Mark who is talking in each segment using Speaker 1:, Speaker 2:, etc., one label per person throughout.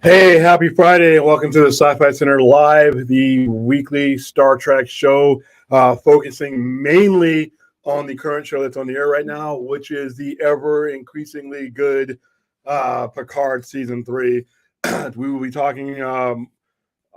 Speaker 1: Hey, happy Friday, and welcome to the Sci-Fi Center Live, the weekly Star Trek show, focusing mainly on the current show that's on the air right now, which is the ever increasingly good Picard Season 3. We will be talking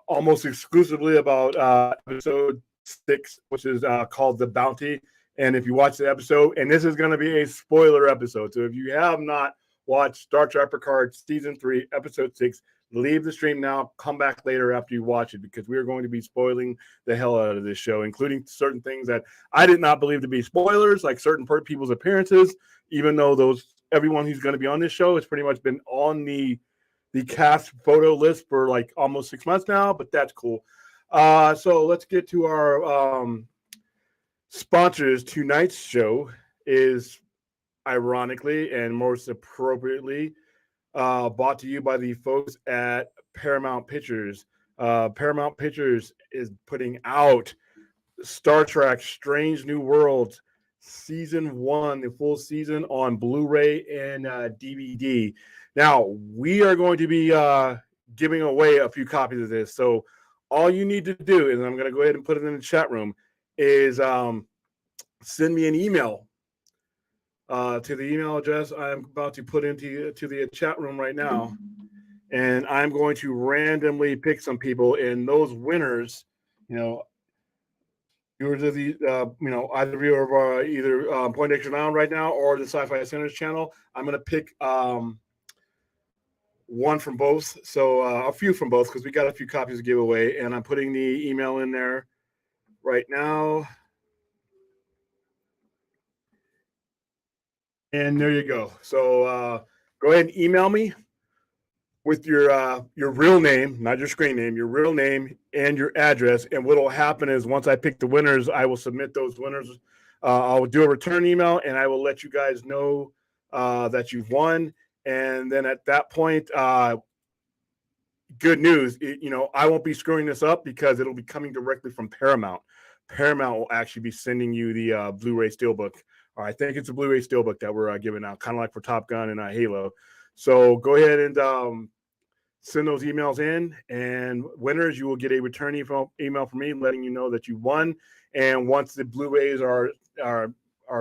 Speaker 1: almost exclusively about episode 6, which is called The Bounty. And if you watch the episode, and this is going to be a spoiler episode, so if you have not watched Star Trek Picard Season 3, Episode 6, leave the stream now, come back later after you watch it, because we're going to be spoiling the hell out of this show, including certain things that I did not believe to be spoilers, like certain people's appearances, even though everyone who's going to be on this show has pretty much been on the cast photo list for like almost 6 months now, but that's cool. So let's get to our sponsors. Tonight's show is ironically and most appropriately brought to you by the folks at Paramount Pictures. Paramount Pictures is putting out Star Trek Strange New Worlds Season 1, the full season, on Blu Ray and DVD. Now, we are going to be giving away a few copies of this. So all you need to do, and I'm going to go ahead and put it in the chat room, is send me an email to the email address I'm about to put into the chat room right now. And I'm going to randomly pick some people, and those winners, yours are the, either of you are either Point Extra Down right now or the Sci-Fi Centers channel. I'm going to pick one from both, so a few from both, because we got a few copies to give away, and I'm putting the email in there right now. And there you go. So go ahead and email me with your real name, not your screen name, your real name and your address. And what will happen is once I pick the winners, I will submit those winners. I'll do a return email, and I will let you guys know that you've won. And then at that point, good news, I won't be screwing this up because it'll be coming directly from Paramount. Paramount will actually be sending you the Blu-ray Steelbook. Or I think it's a Blu-ray Steelbook that we're giving out, kind of like for Top Gun and Halo. So go ahead and send those emails in, and winners, you will get a return email from me letting you know that you won. And once the Blu-rays are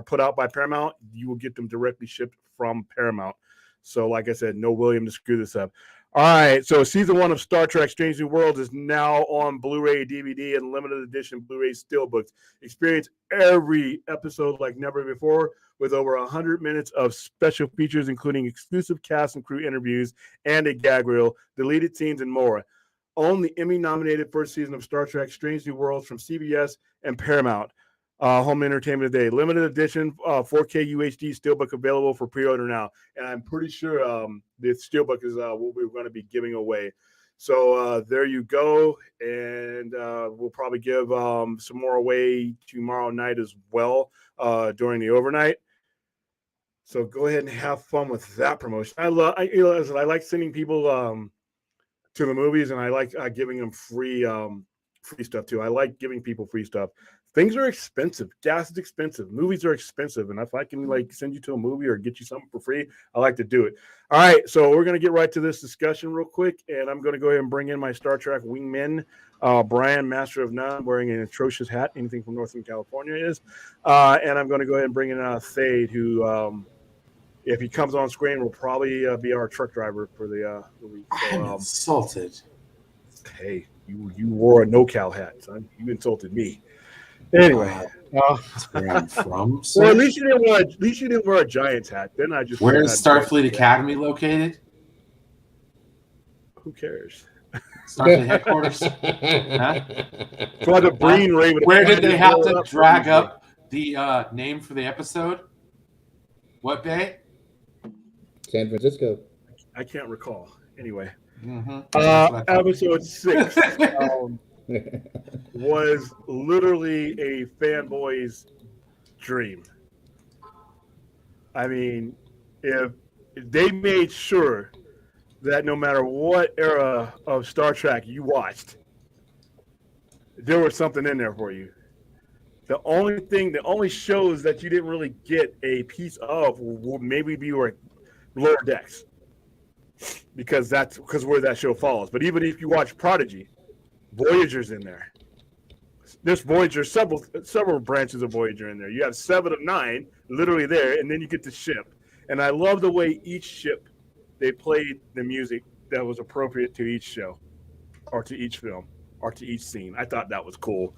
Speaker 1: put out by Paramount, you will get them directly shipped from Paramount. So like I said, no William to screw this up. All right, so season 1 of Star Trek Strange New Worlds is now on Blu-ray, DVD, and limited edition Blu-ray Steelbooks. Experience every episode like never before with over 100 minutes of special features, including exclusive cast and crew interviews and a gag reel, deleted scenes, and more. Own the Emmy-nominated first season of Star Trek Strange New Worlds from CBS and Paramount. Home entertainment today. Limited edition 4K UHD Steelbook available for pre-order now. And I'm pretty sure the Steelbook is what we're going to be giving away. So there you go. And we'll probably give some more away tomorrow night as well during the overnight. So go ahead and have fun with that promotion. I like sending people to the movies, and I like giving them free stuff too. I like giving people free stuff. Things are expensive. Gas is expensive. Movies are expensive. And if I can send you to a movie or get you something for free, I like to do it. All right. So we're going to get right to this discussion real quick. And I'm going to go ahead and bring in my Star Trek wingman, Brian, Master of None, wearing an atrocious hat. Anything from Northern California is. And I'm going to go ahead and bring in Thade, who, if he comes on screen, will probably be our truck driver for the week. So,
Speaker 2: I'm insulted.
Speaker 1: Hey, you wore a no-cal hat, son. You insulted me. Anyway,
Speaker 2: that's where I'm from.
Speaker 1: Well, at least you didn't wear a Giants hat. Then I just.
Speaker 2: Where is Starfleet Academy located?
Speaker 1: Who cares?
Speaker 2: Starfleet headquarters. Huh?
Speaker 1: So the Green Ray.
Speaker 2: Where did they have to drag up the name for the episode? What bay?
Speaker 3: San Francisco.
Speaker 1: I can't recall. Anyway,
Speaker 2: episode
Speaker 1: 6 was literally a fanboy's dream. I mean, if they made sure that no matter what era of Star Trek you watched, there was something in there for you. The only shows that you didn't really get a piece of would maybe be like Lower Decks. because where that show falls. But even if you watch Prodigy, Voyager's in there. There's Voyager, several branches of Voyager in there. You have 7 of 9 literally there, and then you get the ship. And I love the way each ship, they played the music that was appropriate to each show or to each film or to each scene. I thought that was cool.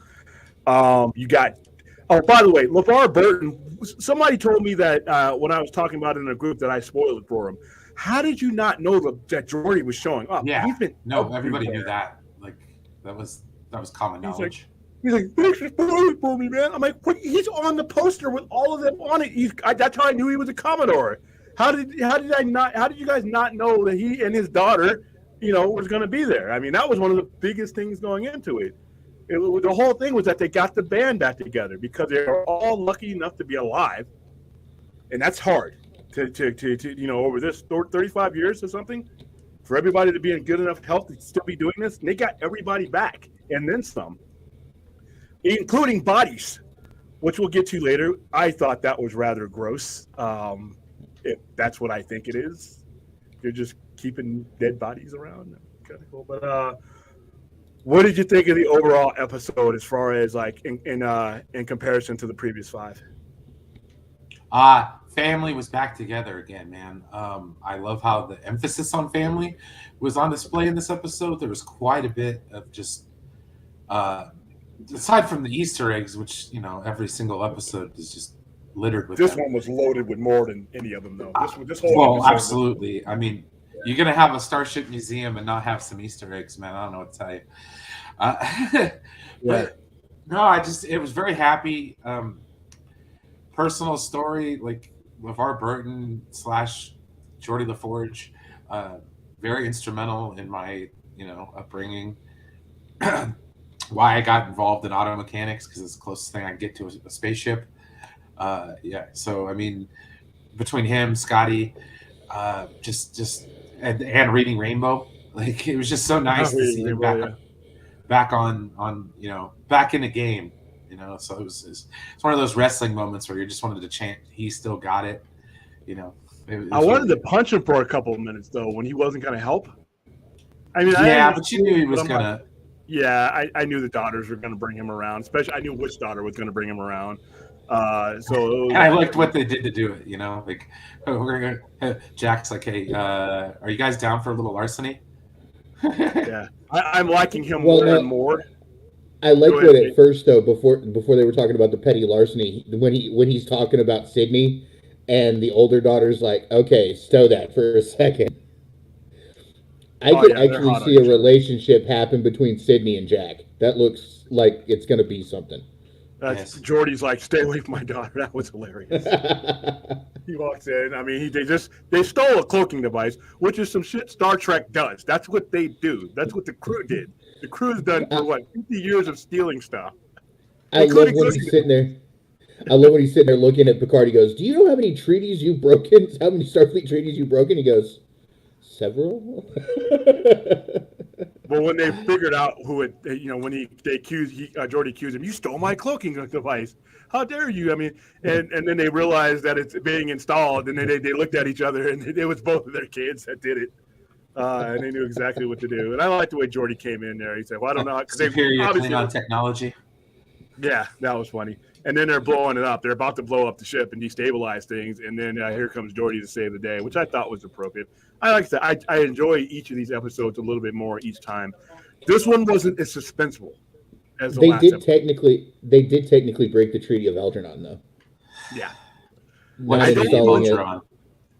Speaker 1: You got, by the way, LeVar Burton, somebody told me that when I was talking about it in a group that I spoiled it for him. How did you not know that Geordi was showing up?
Speaker 2: Yeah, everybody knew that. Like, that was common knowledge.
Speaker 1: He's like, thanks for spoiling for me, man. I'm like, what? He's on the poster with all of them on it. That's how I knew he was a Commodore. How did you guys not know that he and his daughter, was going to be there? I mean, that was one of the biggest things going into it. The whole thing was that they got the band back together because they were all lucky enough to be alive, and that's hard to over this 35 years or something, for everybody to be in good enough health to still be doing this. And they got everybody back and then some, including bodies, which we'll get to later. I thought that was rather gross. That's what I think it is. They're just keeping dead bodies around. Kind of cool. But what did you think of the overall episode as far as like in comparison to the previous 5?
Speaker 2: Family was back together again, man. I love how the emphasis on family was on display in this episode. There was quite a bit of just aside from the Easter eggs, which every single episode is just littered with.
Speaker 1: This one was loaded with more than any of them, though. This whole
Speaker 2: absolutely. I mean, you're gonna have a Starship Museum and not have some Easter eggs, man. I don't know what to tell you. But no, it was very happy. Personal story, like LeVar Burton / Geordi LaForge, very instrumental in my upbringing. Why I got involved in auto mechanics, because it's the closest thing I can get to a spaceship. So I mean, between him, Scotty, and reading Rainbow, like it was just so nice to see him back on back in the game. So it's one of those wrestling moments where you just wanted to chant, "He still got it."
Speaker 1: I wanted to punch him for a couple of minutes though when he wasn't going to help. I mean,
Speaker 2: but you knew he was gonna.
Speaker 1: Yeah, I knew the daughters were going to bring him around. Especially, I knew which daughter was going to bring him around. And
Speaker 2: I liked what they did to do it. Like we're gonna. Jack's like, "Hey, are you guys down for a little larceny?"
Speaker 1: Yeah, I'm liking him more and more.
Speaker 3: I liked what at first though, before they were talking about the petty larceny, when he's talking about Sydney, and the older daughter's like, "Okay, stow that for a second." I could actually see a relationship happen between Sydney and Jack. That looks like it's going to be something.
Speaker 1: Geordi's like, "Stay away from my daughter." That was hilarious. He walks in. I mean, they stole a cloaking device, which is some shit Star Trek does. That's what they do. That's what the crew did. The crew's done for 50 years of stealing stuff.
Speaker 3: I love when he's sitting there. Looking at Picard. He goes, "Do you know how many treaties you've broken? How many Starfleet treaties you've broken?" He goes, "Several."
Speaker 1: Well, when they figured out who it, when Geordi accused him, "You stole my cloaking device. How dare you?" I mean, and then they realized that it's being installed, and then they looked at each other, and it was both of their kids that did it, and they knew exactly what to do. And I like the way Geordi came in there. He said, "Well, I don't know," because they
Speaker 2: obviously on technology.
Speaker 1: Yeah, that was funny. And then they're blowing it up. They're about to blow up the ship and destabilize things. And then here comes Geordi to save the day, which I thought was appropriate. Like I said, I enjoy each of these episodes a little bit more each time. This one wasn't as suspenseful as the last episode.
Speaker 3: They did technically break the Treaty of Algernon, though.
Speaker 1: Yeah.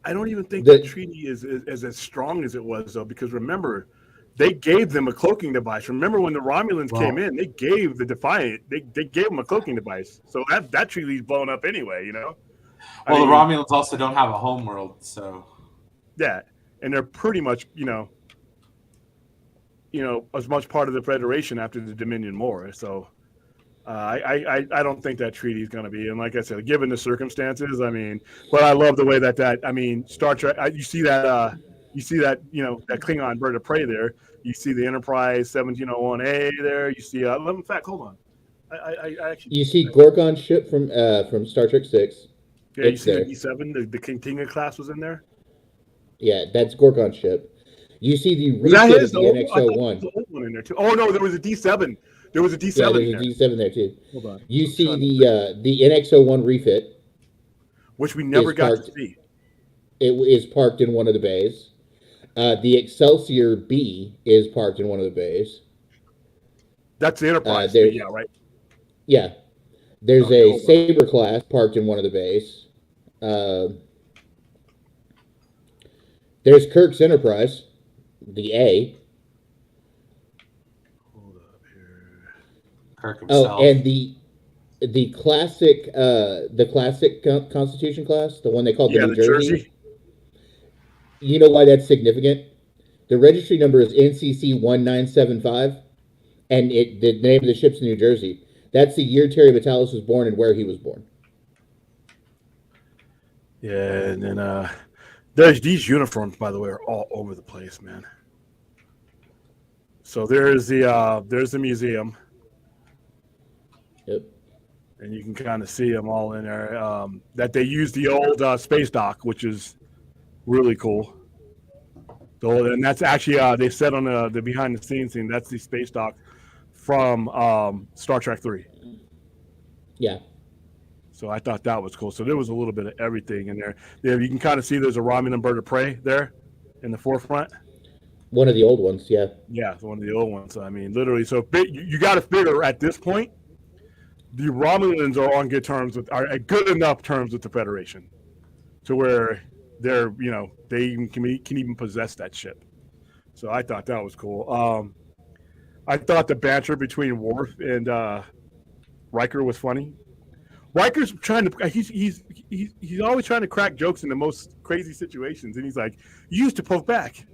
Speaker 3: I
Speaker 1: don't even think the treaty is as strong as it was, though, because remember, they gave them a cloaking device. Remember when the Romulans came in, they gave the Defiant, they gave them a cloaking device. So that treaty's blown up anyway,
Speaker 2: Well, the Romulans also don't have a home world, so.
Speaker 1: Yeah, and they're pretty much, as much part of the Federation after the Dominion War. So I don't think that treaty is going to be. And like I said, given the circumstances, but I love the way that Star Trek, you see that, that Klingon bird of prey there. You see the Enterprise 1701A there. You see, in fact, hold on. I actually.
Speaker 3: You see Gorgon's ship from Star Trek 6.
Speaker 1: Yeah, you see the E7, the Kintinga class was in there.
Speaker 3: Yeah, that's Gorgon's ship. You see the
Speaker 1: Was that
Speaker 3: refit
Speaker 1: his?
Speaker 3: of the
Speaker 1: I thought there was
Speaker 3: NX-01.
Speaker 1: an old one in there too. Oh no, there was a D7. There was a D7
Speaker 3: Yeah,
Speaker 1: in
Speaker 3: there's
Speaker 1: there.
Speaker 3: a D7 there too.
Speaker 1: Hold on.
Speaker 3: You see the NX-01 refit,
Speaker 1: which we never got to see.
Speaker 3: It is parked in one of the bays. The Excelsior B is parked in one of the bays.
Speaker 1: That's the Enterprise. Yeah, right.
Speaker 3: Yeah. There's a Saber class parked in one of the bays. There's Kirk's Enterprise, the A.
Speaker 2: Hold up here. Kirk himself.
Speaker 3: Oh, and the classic Constitution class, the one they called the New Jersey. You know why that's significant? The registry number is NCC 1975, and the name of the ship's New Jersey. That's the year Terry Vitalis was born and where he was born.
Speaker 1: Yeah, and then there's these uniforms, by the way, are all over the place, man. So there's the museum.
Speaker 3: Yep.
Speaker 1: And you can kind of see them all in there. That they use the old space dock, which is really cool. And that's actually they said on the behind the scenes thing. That's the space dock from Star Trek 3.
Speaker 3: Yeah.
Speaker 1: So I thought that was cool. So there was a little bit of everything in there. Yeah, you can kind of see there's a Romulan bird of prey there in the forefront.
Speaker 3: One of the old ones, yeah.
Speaker 1: Yeah, one of the old ones. I mean, literally. So you got to figure at this point, the Romulans are on good terms are at good enough terms with the Federation, to where they're they even can even possess that ship. So I thought that was cool. I thought the banter between Worf and Riker was funny. Riker's trying to he's always trying to crack jokes in the most crazy situations, and he's like, "You used to poke back,"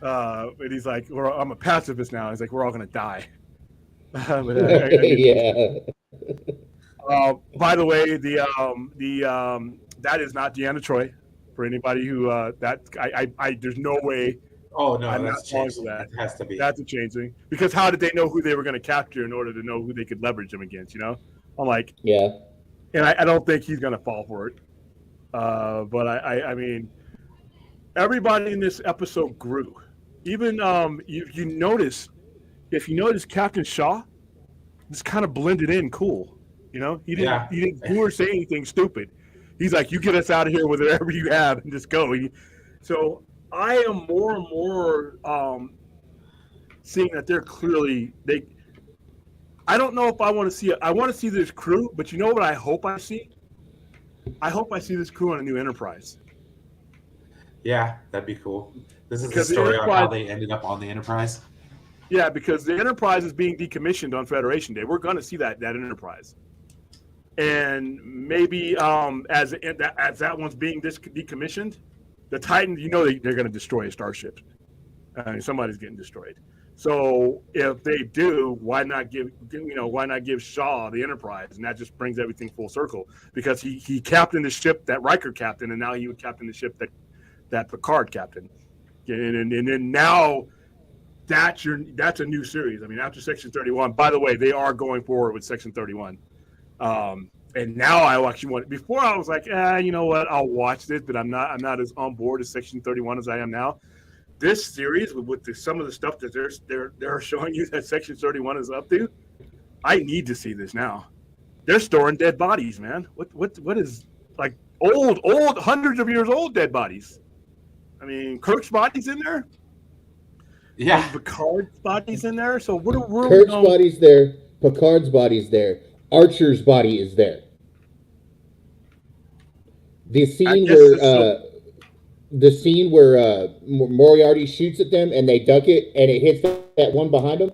Speaker 1: and he's like, "I'm a pacifist now." He's like, "We're all gonna die."
Speaker 3: Yeah.
Speaker 1: By the way, the that is not Deanna Troi. For anybody who there's no way.
Speaker 2: Oh no,
Speaker 1: I'm
Speaker 2: that's changing. That. It has to be.
Speaker 1: That's a changing, because how did they know who they were going to capture in order to know who they could leverage them against? I'm like,
Speaker 3: yeah.
Speaker 1: And I don't think he's going to fall for it. But I mean, everybody in this episode grew. Even if you notice Captain Shaw, just kind of blended in cool. He didn't do or say anything stupid. He's like, you get us out of here with whatever you have and just go. So I am more and more seeing that they're clearly I don't know if I want to see it. I want to see this crew, but you know what I hope I see? I hope I see this crew on a new Enterprise.
Speaker 2: Yeah, that'd be cool. This is the story on how they ended up on the Enterprise.
Speaker 1: Yeah, because the Enterprise is being decommissioned on Federation Day. We're going to see that Enterprise. And maybe as that one's being decommissioned, the Titan, they're going to destroy a starship. Somebody's getting destroyed. So if they do, why not give Shaw the Enterprise, and that just brings everything full circle, because he captained the ship that Riker captained, and now he would captain the ship that Picard captained, and then now that's a new series. I mean, after Section 31. By the way, they are going forward with Section 31. And now I actually want. Before I was like, you know what? I'll watch this, but I'm not as on board as Section 31 as I am now. This series with some of the stuff that they're showing you that Section 31 is up to, I need to see this now. They're storing dead bodies, man. What is like old hundreds of years old dead bodies? I mean, Kirk's body's in there.
Speaker 2: Yeah,
Speaker 1: Picard's body's in there. So what are
Speaker 3: Kirk's body's there. Picard's body's there. Archer's body is there. The scene where Moriarty shoots at them and they duck it and it hits that one behind them,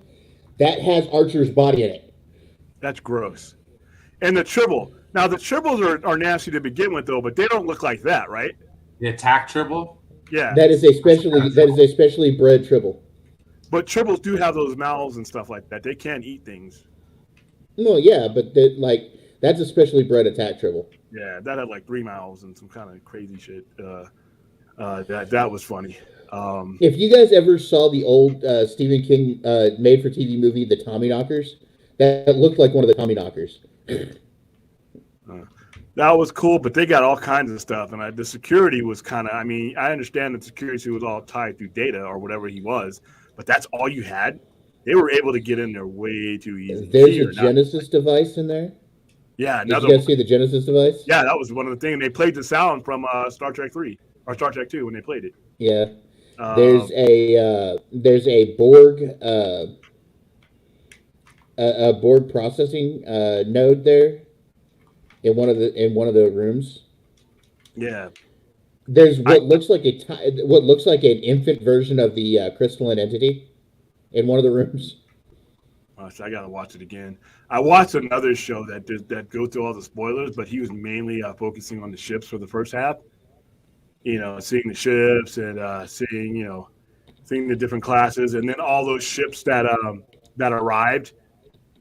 Speaker 3: that has Archer's body in it.
Speaker 1: That's gross. And the Tribble. Now the Tribbles are nasty to begin with, though, but they don't look like that, right?
Speaker 2: The attack Tribble.
Speaker 1: Yeah.
Speaker 3: That is a specially bred Tribble.
Speaker 1: But Tribbles do have those mouths and stuff like that. They can eat things.
Speaker 3: Well, yeah, but that's a specially bred attack Tribble.
Speaker 1: Yeah, that had like 3 mouths and some kind of crazy shit. That was funny.
Speaker 3: If you guys ever saw the old Stephen King made-for-TV movie, The Tommyknockers, that looked like one of the Tommyknockers.
Speaker 1: That was cool, but they got all kinds of stuff, and the security was kind of. I mean, I understand that security was all tied through Data or whatever he was, but that's all you had. They were able to get in there way too easy.
Speaker 3: There's a Genesis device in there.
Speaker 1: Yeah,
Speaker 3: did you guys see the Genesis device?
Speaker 1: Yeah, that was one of the things. They played the sound from Star Trek 3 or Star Trek 2 when they played it.
Speaker 3: Yeah, there's a Borg a Borg processing node there in one of the rooms.
Speaker 1: Yeah,
Speaker 3: there's what looks like an infant version of the crystalline entity in one of the rooms.
Speaker 1: So I gotta watch it again. I watched another show that go through all the spoilers, but he was mainly focusing on the ships for the first half. You know, seeing the ships and seeing the different classes, and then all those ships that arrived,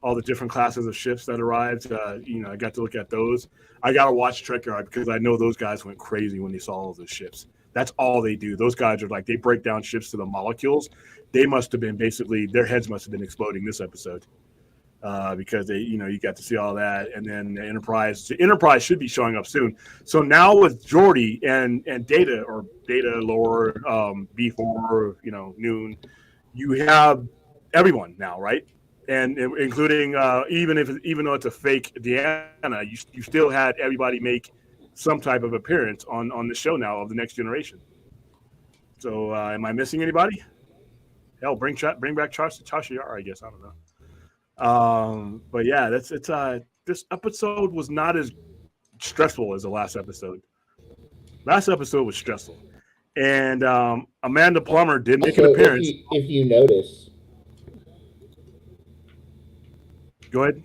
Speaker 1: all the different classes of ships that arrived. I got to look at those. I gotta watch Trek Yard because I know those guys went crazy when they saw all those ships. That's all they do. Those guys are like, they break down ships to the molecules. They must have been basically, their heads must have been exploding this episode because you got to see all that. And then the Enterprise should be showing up soon. So now with Geordi and Data Lore, B4, Noon, you have everyone now, right? And including even though it's a fake Deanna, you still had everybody make some type of appearance on the show now of the Next Generation. So am I missing anybody? Hell, bring back Tasha Yar, I guess. I don't know. But yeah, this episode was not as stressful as the last episode. Last episode was stressful, and Amanda Plummer did make an appearance.
Speaker 3: If you notice,
Speaker 1: go ahead.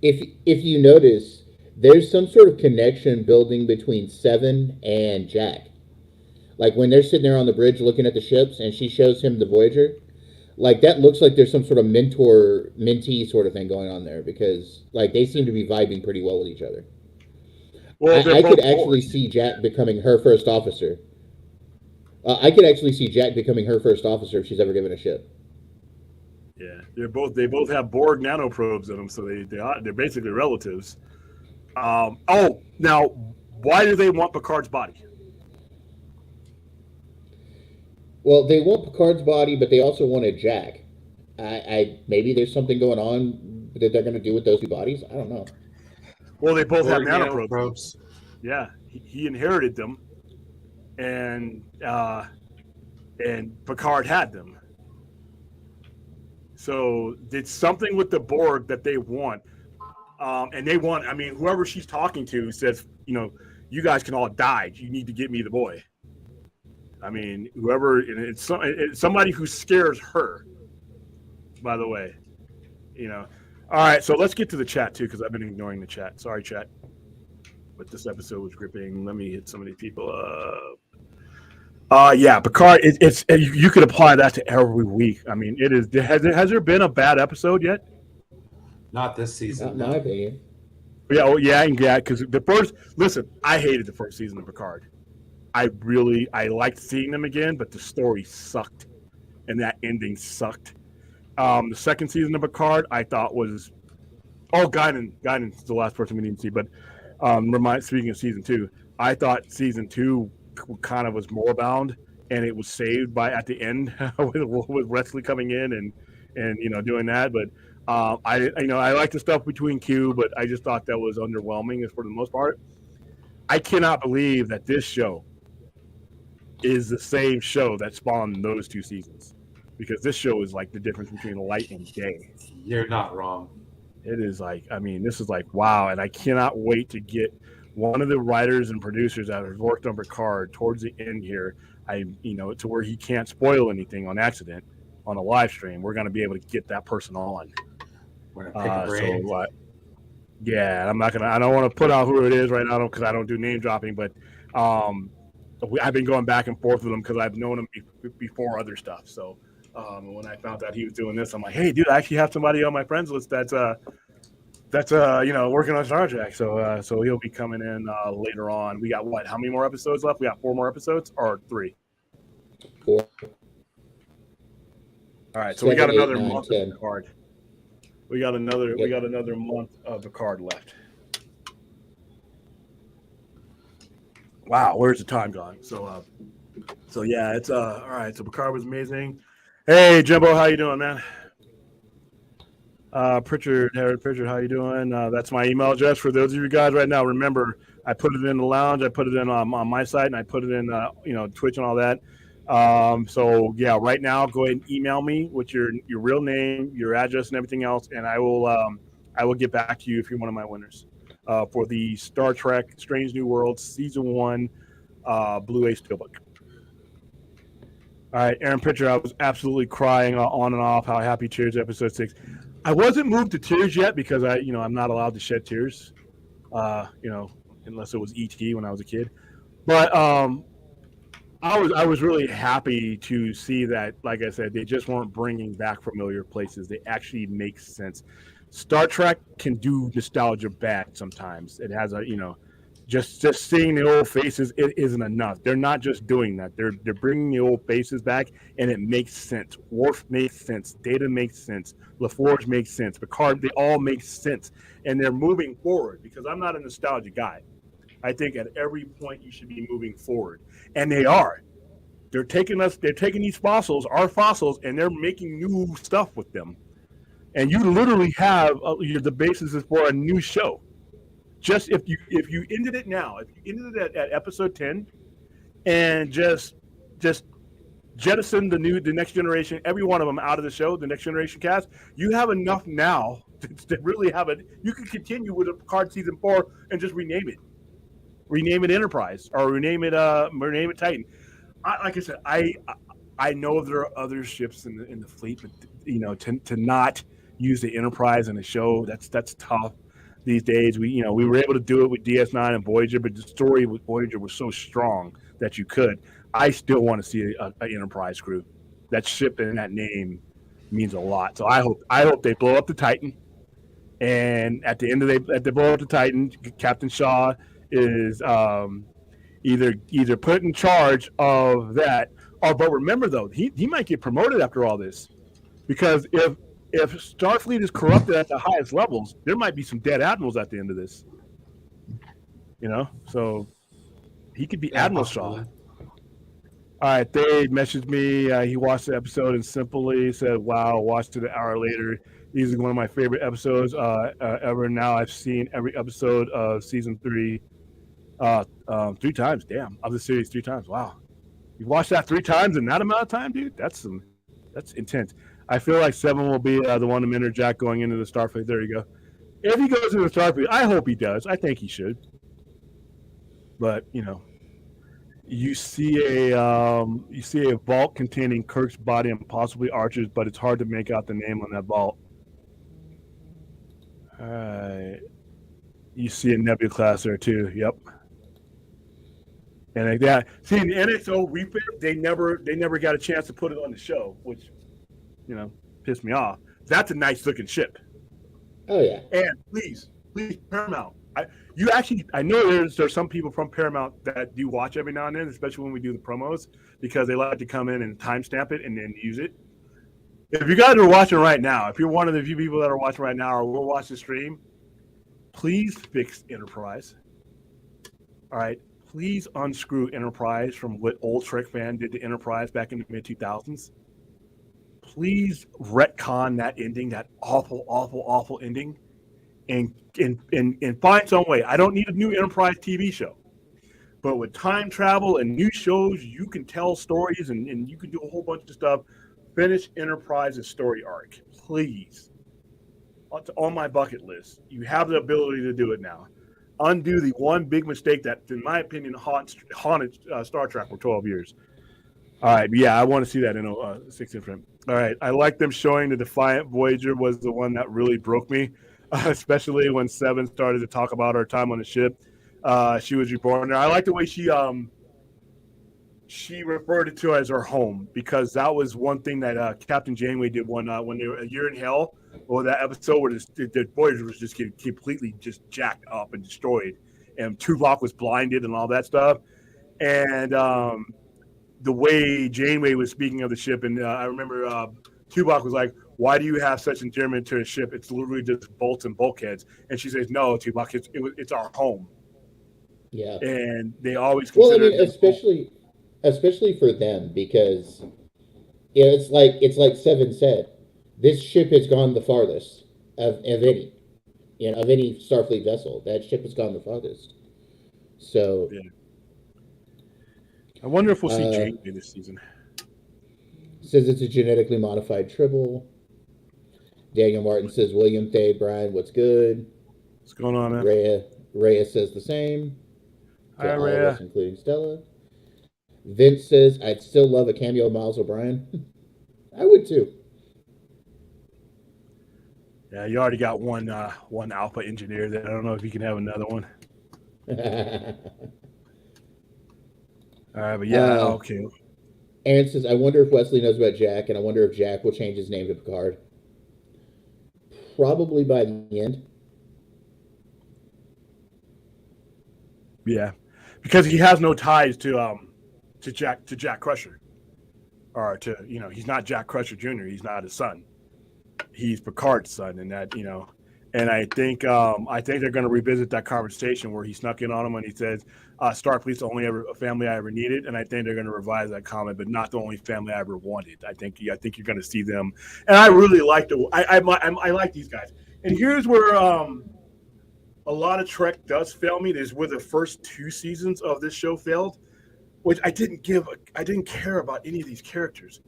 Speaker 3: If you notice, there's some sort of connection building between Seven and Jack. Like when they're sitting there on the bridge looking at the ships and she shows him the Voyager, like that looks like there's some sort of mentee sort of thing going on there because like they seem to be vibing pretty well with each other. Well, I could actually see Jack becoming her first officer. I could actually see Jack becoming her first officer if she's ever given a ship.
Speaker 1: Yeah, they both have Borg nanoprobes in them, so they're basically relatives. Now why do they want Picard's body?
Speaker 3: Well, they want Picard's body, but they also wanted Jack. I maybe there's something going on that they're going to do with those two bodies. I don't know.
Speaker 1: Well, they both have nanoprobes. Yeah, he inherited them, and Picard had them. So it's something with the Borg that they want, and they want. I mean, whoever she's talking to says, you guys can all die. You need to get me the boy. I mean, whoever, it's somebody who scares her, by the way, All right, so let's get to the chat, too, because I've been ignoring the chat. Sorry, chat. But this episode was gripping. Let me hit so many people up. Yeah, Picard, you could apply that to every week. I mean, it is. Has there been a bad episode yet?
Speaker 2: Not this season.
Speaker 3: Not my opinion.
Speaker 1: Yeah, because listen, I hated the first season of Picard. I liked seeing them again, but the story sucked, and that ending sucked. The second season of Picard, I thought was, Guinan's the last person we need to see. But speaking of season 2, I thought season 2 kind of was more bound, and it was saved at the end with Wesley coming in and doing that. But I like the stuff between Q, but I just thought that was underwhelming for the most part. I cannot believe that this show is the same show that spawned those 2 seasons, because this show is like the difference between light and day.
Speaker 2: You're not wrong.
Speaker 1: It is like, I mean, this is like, wow. And I cannot wait to get one of the writers and producers that have worked on Picard towards the end here, to where he can't spoil anything on accident on a live stream. We're going to be able to get that person on.
Speaker 2: We're going to pick a brain.
Speaker 1: Yeah, I don't want to put out who it is right now because I don't do name dropping, but I've been going back and forth with him because I've known him before other stuff. So when I found out he was doing this, I'm like, hey, dude, I actually have somebody on my friends list that's working on Star Trek. So he'll be coming in later on. We got how many more episodes left? We got 4 more episodes or 3?
Speaker 3: 4.
Speaker 1: All right, so 7, we got another 8, 9, month 10. Of Picard. We got another month of Picard left. Wow, where's the time gone? So yeah, it's all right. So Picard was amazing. Hey Jimbo, how you doing, man? Pritchard, how you doing? That's my email address for those of you guys right now. Remember, I put it in the lounge, I put it in on my site, and I put it in Twitch and all that. So yeah, right now, go ahead and email me with your real name, your address, and everything else, and I will get back to you if you're one of my winners for the Star Trek: Strange New Worlds Season 1 Blu Ray Steelbook. All right, Aaron Pritchard, I was absolutely crying on and off how happy Cheers episode 6. I wasn't moved to tears yet because I'm not allowed to shed tears, unless it was ET when I was a kid. But I was really happy to see that, like I said, they just weren't bringing back familiar places. They actually make sense. Star Trek can do nostalgia bad sometimes. It has just seeing the old faces, it isn't enough. They're not just doing that. They're bringing the old faces back, and it makes sense. Worf makes sense. Data makes sense. LaForge makes sense. Picard, they all make sense, and they're moving forward. Because I'm not a nostalgia guy. I think at every point you should be moving forward, and they are. They're taking these fossils, our fossils, and they're making new stuff with them. And you literally have the basis for a new show. Just if you ended it now, if you ended it at episode 10, and just jettison the next generation, every one of them out of the show, the next generation cast, you have enough now to really have it. You can continue with Picard season 4 and just rename it Enterprise or rename it Titan. Like I said, I know there are other ships in the fleet, but to not use the Enterprise in a show, that's tough. These days, we were able to do it with DS9 and Voyager, but the story with Voyager was so strong that you could. I still want to see an Enterprise crew. That ship and that name means a lot. So I hope they blow up the Titan, and at the end they blow up the Titan, Captain Shaw is either put in charge of that, but remember though, he might get promoted after all this, because if Starfleet is corrupted at the highest levels, there might be some dead admirals at the end of this. So he could be Admiral Shaw. All right, Dave messaged me. He watched the episode and simply said, "Wow, watched it an hour later. These are one of my favorite episodes ever. Now I've seen every episode of season 3 3 times. Damn, of the series 3 times. Wow, you watched that 3 times in that amount of time, dude? That's intense." I feel like 7 will be the one to mentor Jack going into the Starfleet. There you go. If he goes into the Starfleet, I hope he does. I think he should. But you see a vault containing Kirk's body and possibly Archer's, but it's hard to make out the name on that vault. All right. You see a Nebula class there too. Yep. And like that. See, in the NXO refit, they never got a chance to put it on the show, which pissed me off. That's a nice looking ship.
Speaker 3: Oh yeah.
Speaker 1: And please, Paramount. I know there's some people from Paramount that do watch every now and then, especially when we do the promos, because they like to come in and timestamp it and then use it. If you guys are watching right now, if you're one of the few people that are watching right now or will watch the stream, please fix Enterprise. All right. Please unscrew Enterprise from what old Trek fan did to Enterprise back in the mid-2000s. Please retcon that ending, that awful ending, and find some way. I don't need a new Enterprise TV show, but with time travel and new shows, you can tell stories and you can do a whole bunch of stuff. Finish Enterprise's story arc, please. It's on my bucket list. You have the ability to do it now. Undo the one big mistake that, in my opinion, haunted Star Trek for 12 years. All right, yeah, I want to see that in 6 different. All right, I like them showing the Defiant Voyager was the one that really broke me, especially when 7 started to talk about her time on the ship. She was reborn there. I like the way she referred it to as her home, because that was one thing that Captain Janeway did when they were A Year in Hell, or that episode where the Voyager was just getting completely just jacked up and destroyed, and Tuvok was blinded and all that stuff. And the way Janeway was speaking of the ship, and I remember Tuvok was like, "Why do you have such endearment to a ship? It's literally just bolts and bulkheads." And she says, "No, Tuvok, it's our home."
Speaker 3: Yeah.
Speaker 1: And they always
Speaker 3: Well, I
Speaker 1: consider
Speaker 3: mean, especially for them, because it's like Seven said, this ship has gone the farthest of any, of any Starfleet vessel. That ship has gone the farthest. So,
Speaker 1: yeah. I wonder if we'll see
Speaker 3: uh,
Speaker 1: Janeway this season.
Speaker 3: says it's a genetically modified tribble. Daniel Martin says, William Thay, Brian, what's good?
Speaker 1: What's going on, man?
Speaker 3: Rhea says the same to
Speaker 1: Hi,
Speaker 3: all of
Speaker 1: Rhea.
Speaker 3: us, including Stella. Vince says, I'd still love a cameo of Miles O'Brien. I would too.
Speaker 1: Yeah, you already got one alpha engineer there. I don't know if you can have another one. All right, but yeah, okay.
Speaker 3: Aaron says, I wonder if Wesley knows about Jack, and I wonder if Jack will change his name to Picard. Probably by the end.
Speaker 1: Yeah, because he has no ties to Jack Crusher, or to he's not Jack Crusher Jr. He's not his son. He's Picard's son, and that and I think they're going to revisit that conversation where he snuck in on him and he says, "Starfleet's the only family I ever needed," and I think they're going to revise that comment, but not the only family I ever wanted. I think you're going to see them, and I really like I like these guys. And here's where a lot of Trek does fail me. Is where the first 2 seasons of this show failed, which I didn't care about any of these characters.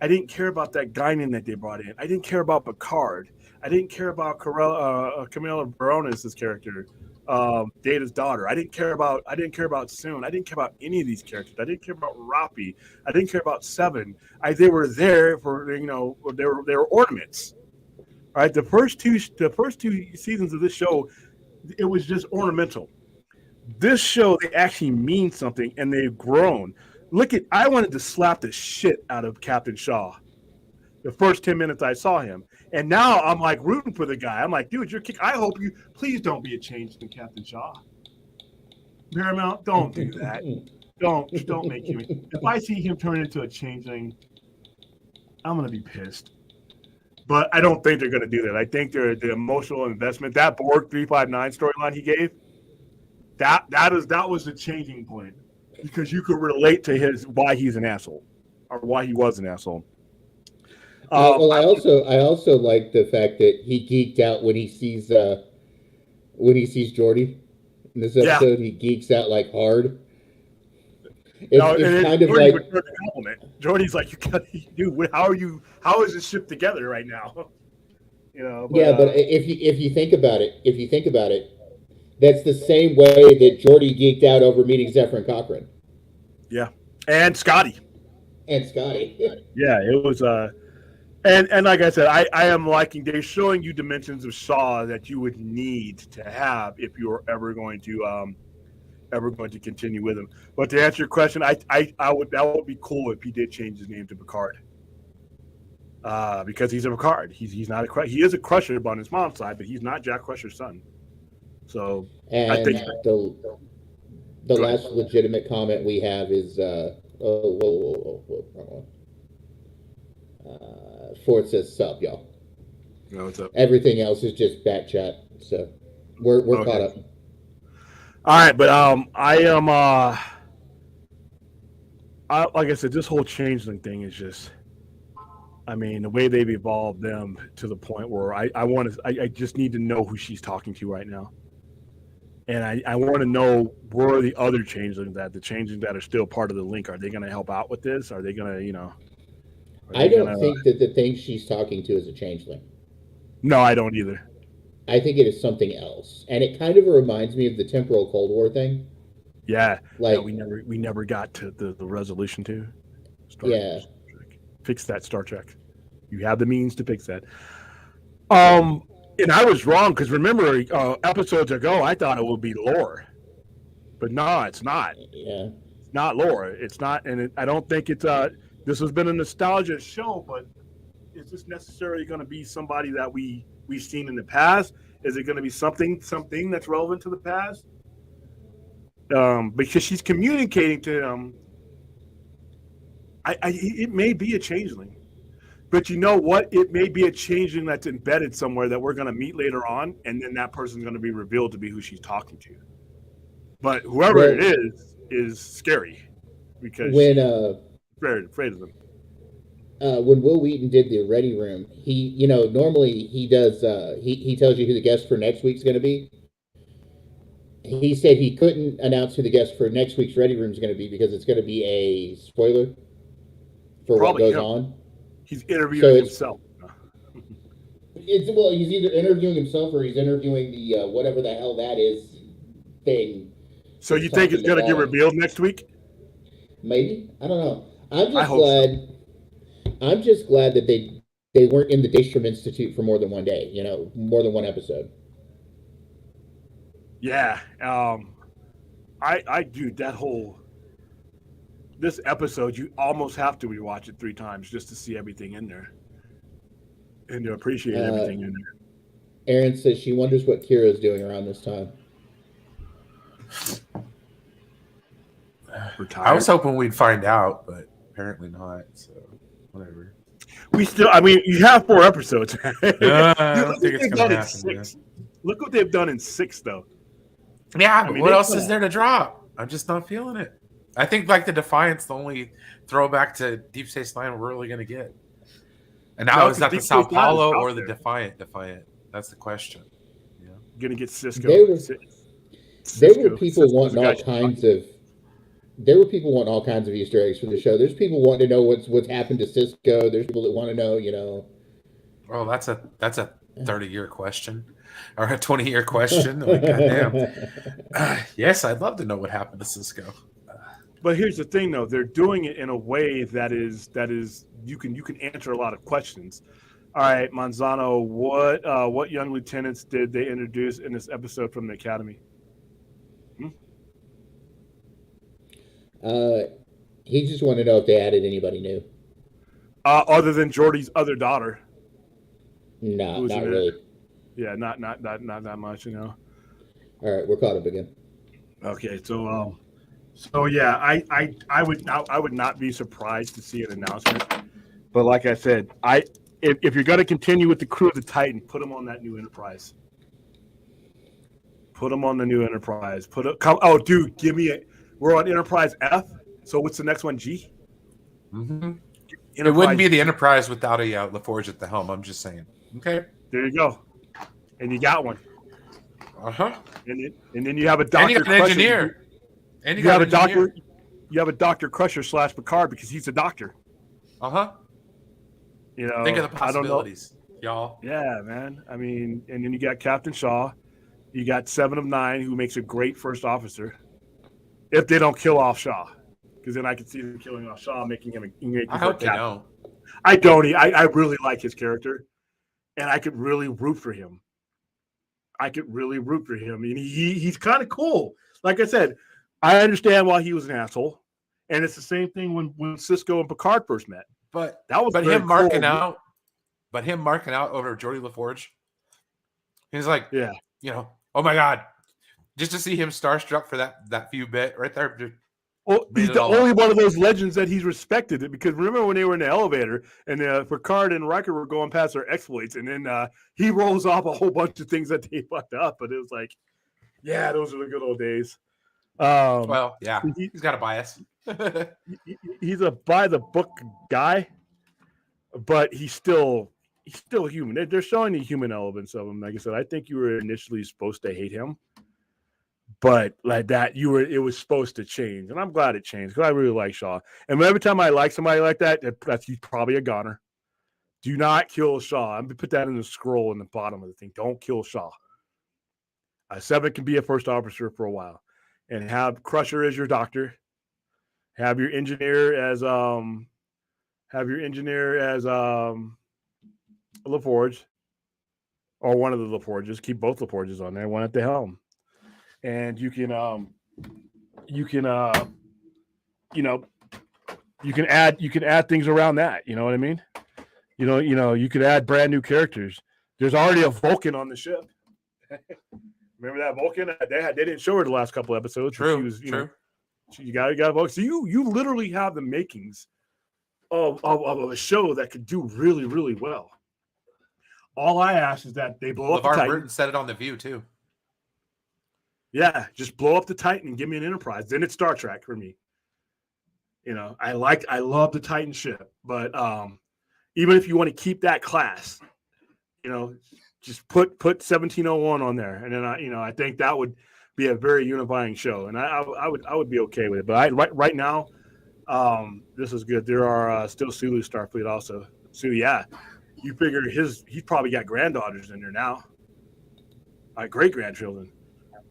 Speaker 1: I didn't care about that Guinan that they brought in. I didn't care about Picard. I didn't care about Camila Baronis' character, Data's daughter. I didn't care about Soon. I didn't care about any of these characters. I didn't care about Rafi. I didn't care about Seven. They were there for they were ornaments. All right, the first two seasons of this show, it was just ornamental. This show, they actually mean something, and they've grown. I wanted to slap the shit out of Captain Shaw the first 10 minutes I saw him. And now I'm like rooting for the guy. I'm like, dude, I hope please don't be a changeling, Captain Shaw. Paramount, don't do that. Don't make him. If I see him turn into a changeling, I'm going to be pissed. But I don't think they're going to do that. I think the emotional investment, that Borg 359 storyline he gave, that was the changing point. Because you could relate to why he's an asshole, or why he was an asshole.
Speaker 3: Well, I also like the fact that he geeked out when he sees Geordi in this episode. Yeah. He geeks out like hard. It's kind of like
Speaker 1: Geordi's like, dude, how is this ship together right now?
Speaker 3: But if you think about it, that's the same way that Geordi geeked out over meeting Zephyr Cochrane.
Speaker 1: Yeah, and Scotty.
Speaker 3: Yeah,
Speaker 1: it was. And like I said, I am liking. They're showing you dimensions of Shaw that you would need to have if you were ever going to continue with him. But to answer your question, that would be cool if he did change his name to Picard. Because he's a Picard. He is a Crusher on his mom's side, but he's not Jack Crusher's son. So
Speaker 3: and
Speaker 1: I think
Speaker 3: the last legitimate comment we have is Ford says sup, y'all.
Speaker 1: No, what's up?
Speaker 3: Everything else is just back chat, so we're okay. Caught up.
Speaker 1: All right, but I am like I said, this whole changeling thing is just, I mean, the way they've evolved them to the point where I just need to know who she's talking to right now. And I want to know where are the other changelings the changelings that are still part of the link. Are they going to help out with this? Are they going to,
Speaker 3: I don't think that the thing she's talking to is a changeling.
Speaker 1: No, I don't either.
Speaker 3: I think it is something else. And it kind of reminds me of the temporal Cold War thing.
Speaker 1: Yeah. Like we never got to the resolution to. Star Trek. Fix that, Star Trek. You have the means to fix that. And I was wrong because remember episodes ago I thought it would be lore, but no, it's not.
Speaker 3: Yeah,
Speaker 1: it's not lore. It's not, and I don't think it's this has been a nostalgia show, but is this necessarily going to be somebody that we've seen in the past? Is it going to be something that's relevant to the past? Because she's communicating to them. It may be a changeling. But you know what? It may be a changeling that's embedded somewhere that we're going to meet later on, and then that person's going to be revealed to be who she's talking to. But whoever it is scary because
Speaker 3: when
Speaker 1: she's afraid of them.
Speaker 3: When Will Wheaton did the Ready Room, normally he does he tells you who the guest for next week's going to be. He said he couldn't announce who the guest for next week's Ready Room is going to be because it's going to be a spoiler for
Speaker 1: Probably
Speaker 3: what goes
Speaker 1: him.
Speaker 3: on.
Speaker 1: He's interviewing himself.
Speaker 3: Well, he's either interviewing himself or he's interviewing the whatever the hell that is thing.
Speaker 1: So you think it's going to get revealed next week?
Speaker 3: Maybe. I don't know. I'm just glad that they weren't in the Daystrom Institute for more than one day. More than one episode.
Speaker 1: Yeah. I do that whole. This episode, you almost have to rewatch it 3 times just to see everything in there and to appreciate everything in there.
Speaker 3: Erin says she wonders what Kira's doing around this time.
Speaker 2: I was hoping we'd find out, but apparently not. So whatever.
Speaker 1: You have 4 episodes.
Speaker 2: I don't think it's going to happen.
Speaker 1: Look what they've done in 6, though.
Speaker 2: Yeah, but what else is there to drop? I'm just not feeling it. I think like the Defiant's the only throwback to Deep Space Nine we're really going to get. And now is that the Sao Paulo or the Defiant? That's the question. Yeah.
Speaker 1: Going to get Cisco.
Speaker 3: There were people wanting all kinds of. There were people wanting all kinds of Easter eggs for the show. There's people wanting to know what's happened to Cisco. There's people that want to know,
Speaker 2: Oh, that's a 30-year question or a 20-year question. Like, goddamn. Yes, I'd love to know what happened to Cisco.
Speaker 1: But here's the thing, though. They're doing it in a way that is you can answer a lot of questions. All right, Manzano, what young lieutenants did they introduce in this episode from the Academy?
Speaker 3: He just wanted to know if they added anybody new.
Speaker 1: Other than Geordi's other daughter.
Speaker 3: No, not really.
Speaker 1: Yeah, not that much,
Speaker 3: All right, we're caught up again.
Speaker 1: Okay, so yeah, I would not be surprised to see an announcement. But like I said, if you're going to continue with the crew of the Titan, put them on that new Enterprise. Put them on the new Enterprise. Dude, give me we're on Enterprise F. So what's the next one? G.
Speaker 2: Mm-hmm. It wouldn't be the Enterprise without a LaForge at the helm. I'm just saying. Okay.
Speaker 1: There you go. And you got one. And then you have a Dr.
Speaker 2: And you got an engineer. And
Speaker 1: you have a doctor. You have a Dr. Crusher / Picard because he's a doctor.
Speaker 2: Think of the possibilities, y'all.
Speaker 1: Yeah, man. I mean, and then you got Captain Shaw. You got 7 of 9, who makes a great first officer. If they don't kill off Shaw, because then I could see them killing off Shaw, making him
Speaker 2: I hope they don't.
Speaker 1: I don't. I really like his character, and I could really root for him. I mean, he's kind of cool. Like I said, I understand why he was an asshole, and it's the same thing when Cisco and Picard first met.
Speaker 2: But
Speaker 1: that was
Speaker 2: him marking out. But him marking out over Geordi LaForge, he's like, oh my God, just to see him starstruck for that few bit right there.
Speaker 1: Well, he's the only one of those legends that he's respected. Because remember when they were in the elevator and Picard and Riker were going past their exploits, and then he rolls off a whole bunch of things that they fucked up. But it was like, yeah, those are the good old days.
Speaker 2: Well, yeah, he's got a bias.
Speaker 1: He's a by the book guy, but he's still human. They're showing the human elements of him. Like I said, I think you were initially supposed to hate him, but like that, it was supposed to change, and I'm glad it changed because I really like Shaw. And every time I like somebody like that, he's probably a goner. Do not kill Shaw. I'm gonna put that in the scroll in the bottom of the thing. Don't kill Shaw. 7 can be a first officer for a while, and have Crusher as your doctor. Have your engineer as LaForge, or one of the LaForges. Keep both LaForges on there, one at the helm, and you can add things around that. You know what I mean? You could add brand new characters. There's already a Vulcan on the ship. Remember that Vulcan? They didn't show her the last couple episodes.
Speaker 2: True.
Speaker 1: She was,
Speaker 2: true.
Speaker 1: You got a Vulcan. So you literally have the makings of a show that could do really, really well. All I ask is that they blow up the
Speaker 2: LeVar
Speaker 1: Titan.
Speaker 2: Burton said it on The View too.
Speaker 1: Yeah, just blow up the Titan and give me an Enterprise. Then it's Star Trek for me. I love the Titan ship, but even if you want to keep that class, just put 1701 on there, and then I think that would be a very unifying show, and I would be okay with it. But right now, this is good. There are still Sulu Starfleet also. So yeah, you figure he's probably got granddaughters in there now, great grandchildren.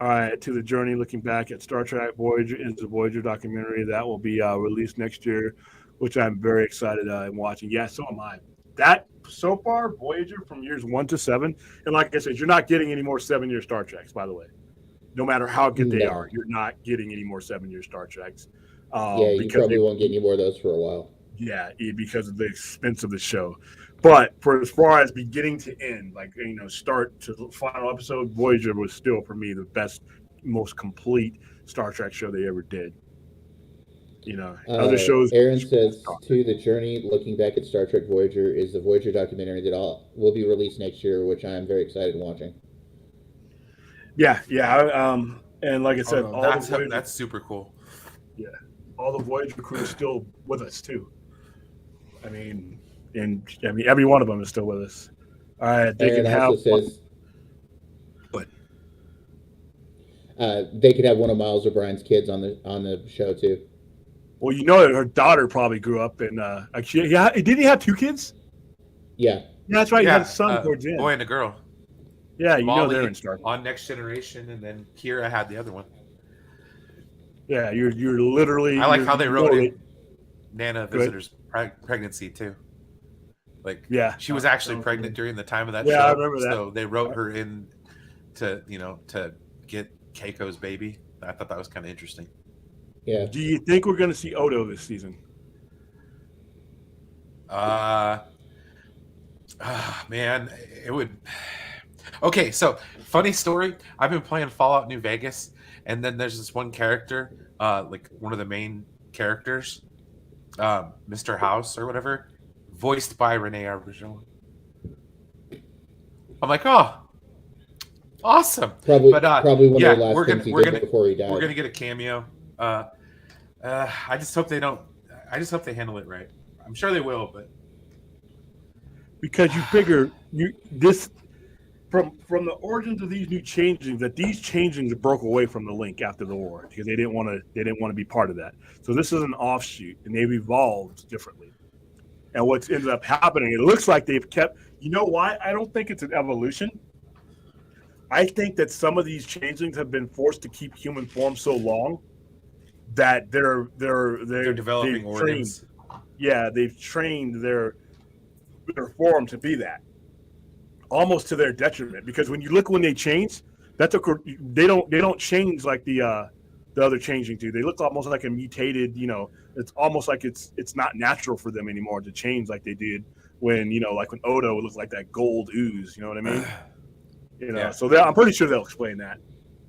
Speaker 1: All right, to the journey, looking back at Star Trek Voyager is the Voyager documentary that will be released next year, which I'm very excited in watching. Yeah, so am I. That so far, Voyager from years 1 to 7, and like I said, you're not getting any more 7-year Star Treks, by the way. No matter how good they are, you're not getting any more 7-year Star Treks.
Speaker 3: You probably won't get any more of those for a while.
Speaker 1: Yeah, because of the expense of the show. But for as far as beginning to end, start to final episode, Voyager was still for me the best, most complete Star Trek show they ever did. Other shows.
Speaker 3: Aaron says, to the journey, looking back at Star Trek Voyager is the Voyager documentary that will be released next year, which I am very excited in watching.
Speaker 1: Yeah. And like I said,
Speaker 2: that's super cool.
Speaker 1: Yeah, all the Voyager crew is still with us too. I mean, every one of them is still with us. All right, they
Speaker 3: Aaron
Speaker 1: can have.
Speaker 3: Says,
Speaker 1: but
Speaker 3: they could have one of Miles O'Brien's kids on the show too.
Speaker 1: Well, her daughter probably grew up in. Did he have 2 kids?
Speaker 3: Yeah.
Speaker 1: That's right. He had a son towards the end.
Speaker 2: Boy and a girl.
Speaker 1: Yeah,
Speaker 2: Molly
Speaker 1: they're in Star Trek.
Speaker 2: On Next Generation, and then Kira had the other one.
Speaker 1: Yeah, you're literally.
Speaker 2: I like how they wrote it. Nana Visitor's pregnancy too. She was actually pregnant during the time of that show.
Speaker 1: Yeah, I remember that.
Speaker 2: So they wrote her in to get Keiko's baby. I thought that was kind of interesting.
Speaker 3: Yeah.
Speaker 1: Do you think we're going to see Odo this season?
Speaker 2: Man, it would. Okay, so funny story. I've been playing Fallout New Vegas, and then there's this one character, one of the main characters, Mr. House or whatever, voiced by Renee Auberjonois. I'm like, oh, awesome.
Speaker 3: Probably one of the last things he did before he died.
Speaker 2: We're gonna get a cameo. I just hope they don't. I just hope they handle it right. I'm sure they will, but
Speaker 1: because you figure from the origins of these new changings, that these changings broke away from the Link after the war because they didn't want to be part of that. So this is an offshoot, and they've evolved differently. And what's ended up happening, it looks like they've kept. You know why? I don't think it's an evolution. I think that some of these changelings have been forced to keep human form so long that they're
Speaker 2: developing organs.
Speaker 1: Yeah, they've trained their form to be that, almost to their detriment. Because when you look when they change, they don't change like the other changing do. They look almost like a mutated. It's almost like it's not natural for them anymore to change like they did when like when Odo looked like that gold ooze. You know what I mean?
Speaker 2: Yeah.
Speaker 1: So I'm pretty sure they'll explain that.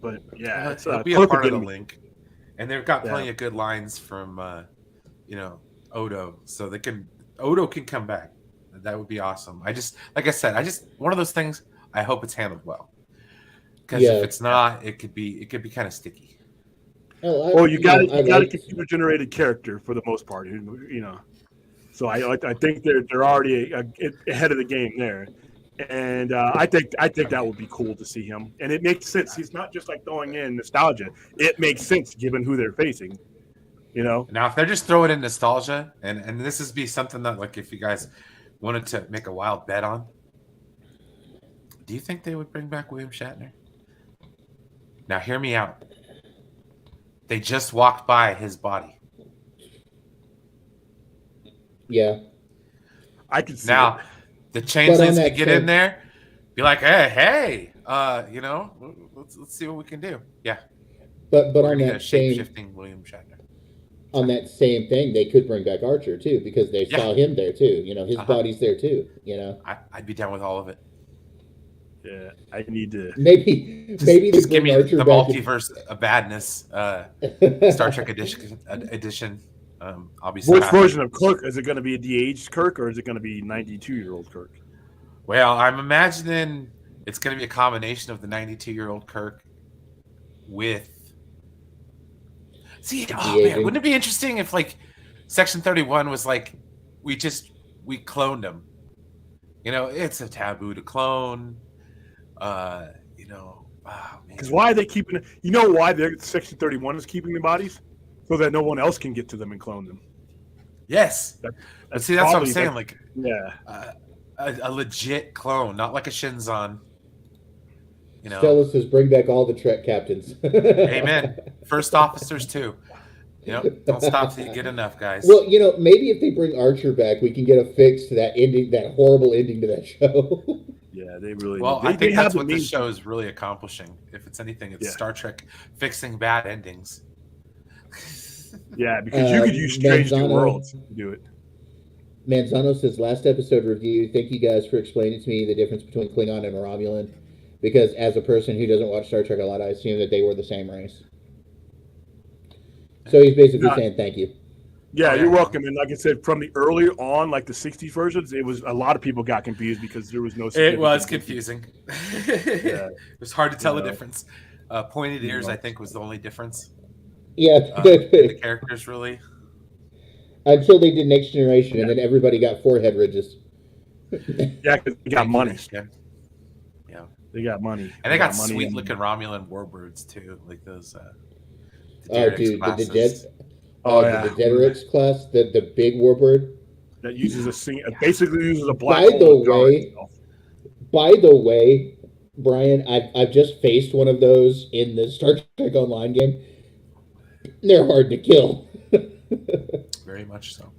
Speaker 1: But yeah,
Speaker 2: it'll be a part of the Link, and they've got plenty of good lines from Odo, so Odo can come back. That would be awesome. Like I said, one of those things. I hope it's handled well, because if it's not, it could be kind of sticky.
Speaker 1: You got a computer generated character for the most part, So I think they're already ahead of the game there, and I think that would be cool to see him, and it makes sense. He's not just like throwing in nostalgia; it makes sense given who they're facing. Now,
Speaker 2: if they're just throwing in nostalgia, and this is be something that if you guys wanted to make a wild bet on, do you think they would bring back William Shatner? Now, hear me out. They just walked by his body.
Speaker 3: Yeah.
Speaker 1: I can see
Speaker 2: now, the changelings could get in there, be like, hey, let's see what we can do. Yeah.
Speaker 3: But on that
Speaker 2: shape-shifting William Shatner.
Speaker 3: On that same thing, they could bring back Archer too, because they saw him there too. His body's there too.
Speaker 2: I'd be down with all of it.
Speaker 1: Yeah, I need to
Speaker 3: maybe
Speaker 2: just give me the multiverse of badness, Star Trek edition. I'll be.
Speaker 1: Which version of Kirk is it going to be? A de-aged Kirk, or is it going to be 92-year-old Kirk?
Speaker 2: Well, I'm imagining it's going to be a combination of the 92-year-old Kirk with. See, oh
Speaker 3: De-aging.
Speaker 2: man, wouldn't it be interesting if like Section 31 was like we cloned them? You know, it's a taboo to clone. You know, oh, man.
Speaker 1: Because why are they keeping it? You know why Section 31 is keeping the bodies? So that no one else can get to them and clone them.
Speaker 2: Yes.
Speaker 1: That's
Speaker 2: see, that's what I'm saying. Like,
Speaker 1: yeah,
Speaker 2: a legit clone, not like a Shinzon. You know,
Speaker 3: Stella says, "Bring back all the Trek captains."
Speaker 2: Amen. First officers too. You know, don't stop till you get enough, guys.
Speaker 3: Well, you know, maybe if they bring Archer back, we can get a fix to that ending, that horrible ending to that show.
Speaker 1: Yeah, they really.
Speaker 2: Well, I think that's what this show is really accomplishing. If it's anything, it's Star Trek fixing bad endings.
Speaker 1: Yeah, because you could use Strange New Worlds to do it.
Speaker 3: Manzano says, last episode review, thank you guys for explaining to me the difference between Klingon and Romulan. Because as a person who doesn't watch Star Trek a lot, I assume that they were the same race. So he's basically saying thank you.
Speaker 1: Yeah, you're welcome. And like I said, from the earlier on, like the 60s versions, it was a lot of people got confused because there was no.
Speaker 2: It was confusing. It was hard to tell the difference. Pointed ears, I think, was the only difference.
Speaker 3: Yeah,
Speaker 2: the characters really.
Speaker 3: Until they did Next Generation, and then everybody got forehead ridges.
Speaker 1: Yeah, because they got money.
Speaker 2: Yeah,
Speaker 1: they got money,
Speaker 2: and they got sweet-looking Romulan warbirds too, like those.
Speaker 3: Dude,
Speaker 2: classes.
Speaker 3: the Deterix class, the big warbird
Speaker 1: that uses basically uses a black.
Speaker 3: By the way, Brian, I've just faced one of those in the Star Trek Online game. They're hard to kill.
Speaker 2: Very much so.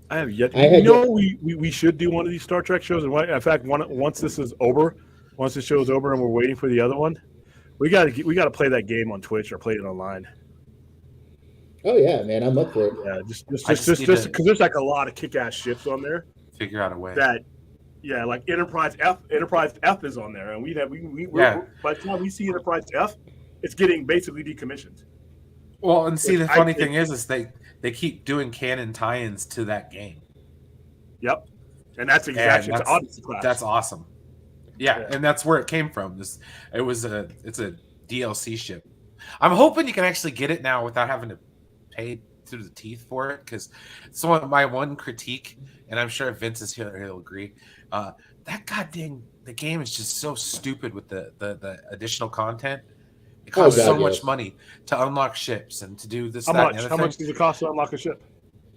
Speaker 1: I have yet. We should do one of these Star Trek shows, and in fact, once this is over, once the show is over, and we're waiting for the other one, we got to play that game on Twitch or play it online.
Speaker 3: Oh yeah, man, I'm up for it.
Speaker 1: Yeah, just because there's like a lot of kick-ass ships on there.
Speaker 2: Figure out a way.
Speaker 1: Like Enterprise F is on there, and by the time we see Enterprise F, it's getting basically decommissioned.
Speaker 2: Well, and see, the funny thing is they keep doing canon tie-ins to that game.
Speaker 1: Yep, and that's exactly it's Odyssey class.
Speaker 2: That's awesome. Yeah, and that's where it came from. It's a DLC ship. I'm hoping you can actually get it now without having to pay through the teeth for it, because so my one critique, and I'm sure Vince is here, he'll agree. That goddamn the game is just so stupid with the additional content. It costs so much money to unlock ships and to do this. How
Speaker 1: much does it cost to unlock a ship?